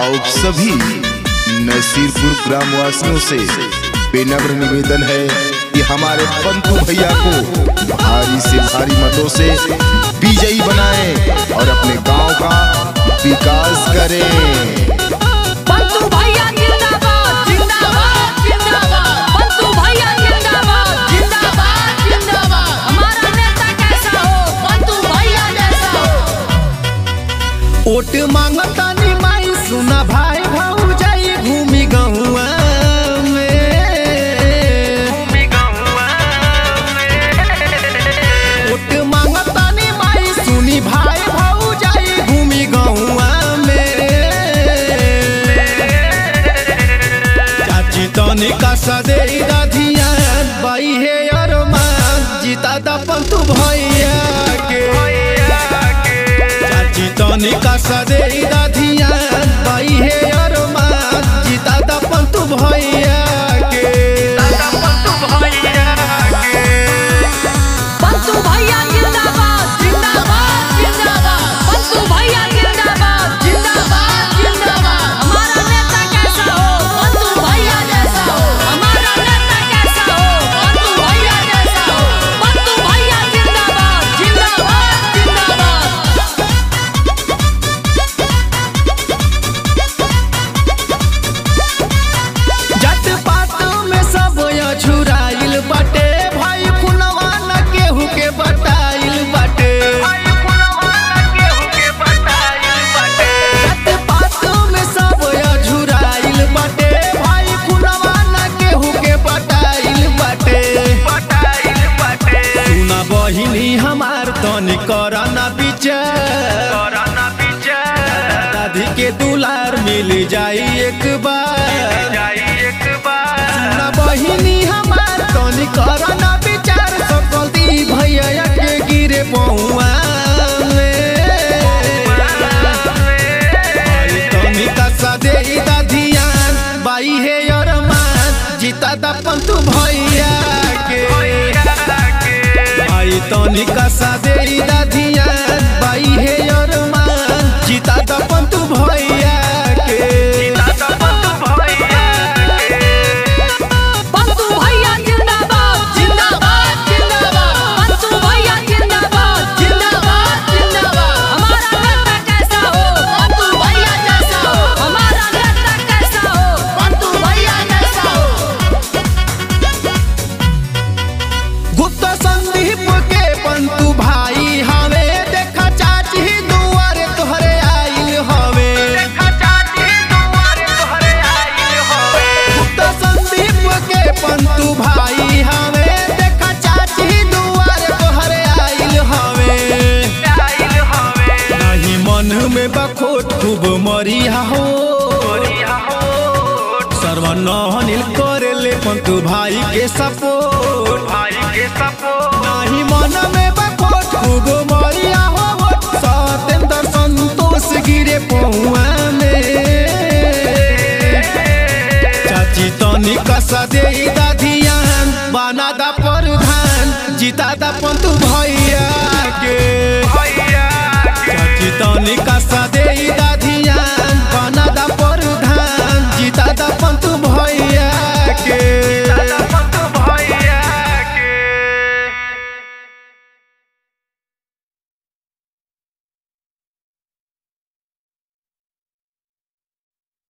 और सभी नसीरपुर ग्रामवासियों से बेनम्र निवेदन है कि हमारे पंतु भैया को भारी से भारी मतों से विजयी बनाएं और अपने गांव का विकास करें। पंतु भैया जिंदाबाद जिंदाबाद जिंदाबाद, पंतु भैया जिंदाबाद जिंदाबाद जिंदाबाद। हमारा नेता कैसा हो, पंतु भैया जैसा हो। वोट मांगता नी माई सुना भाई भौजाई घूमी गहुआ भाई भौजाई घूमी गहुआ में। चाची तनिका सदे राधिया बाई है और मां जीता दा पंतु भैया के। चाची तनिका सदे राधिया बाई है और मां जीता दा पंतु भैया के। पंतु भैया जिंदाबाद जिंदाबाद जिंदाबाद, पंतु भैया जिंदाबाद जिंदाबाद जिंदाबाद। हमारा नेता कैसा हो, पंतु भैया जैसा हो। हमारा नेता कैसा हो, पंतु भैया जैसा हो। पंतु भैया जिंदाबाद जिंदाबाद जिंदाबाद। जट पात में सब छुराइल बाटे भाई खुनवा न केहू के बताइल बाटे। जट पात में सब छुराइल बाटे भाई खुनवा न केहू के बताइल बाटे। सुना बहिनी हमार तनी करना विचार, दादी के दुलार मिल जाई एक बार। सुना बहिनी हमार तनी करना विचार, सकलती भैया के गिरे पहुआ तनी का सदे ध्यान बाई है और मान जीता दा पंतु भैया के। भाई तनी का सदे ध्यान बाई है और मान जीता दा पंतु भैया के। पंतु भैया जिंदाबाद जिंदाबाद जिंदाबाद, पंतु भैया जिंदाबाद जिंदाबाद जिंदाबाद। हमारा नेता कैसा हो, पंतु भैया जैसा हो। हमारा नेता कैसा हो, पंतु भैया जैसा हो। गुप्त संदीप के पंतु भाई हवे देखा चाची दुआरे तोहरे आइल हवे। गुप्त संदीप के पंतु भाई हवे देखा चाची दुआरे तोहरे आइल हवे। नहीं मन में बखोट खूब मरिया हो, सर्वनहनिल करे ले पंतु भाई के सपोर्ट। नहीं मन में बखोट खूब मरिया हो, सतेंद्र संतोष गिरे पहुआ में। चाची तनिका सदे ध्यान बना दा प्रधान जीता दा पंतु भाई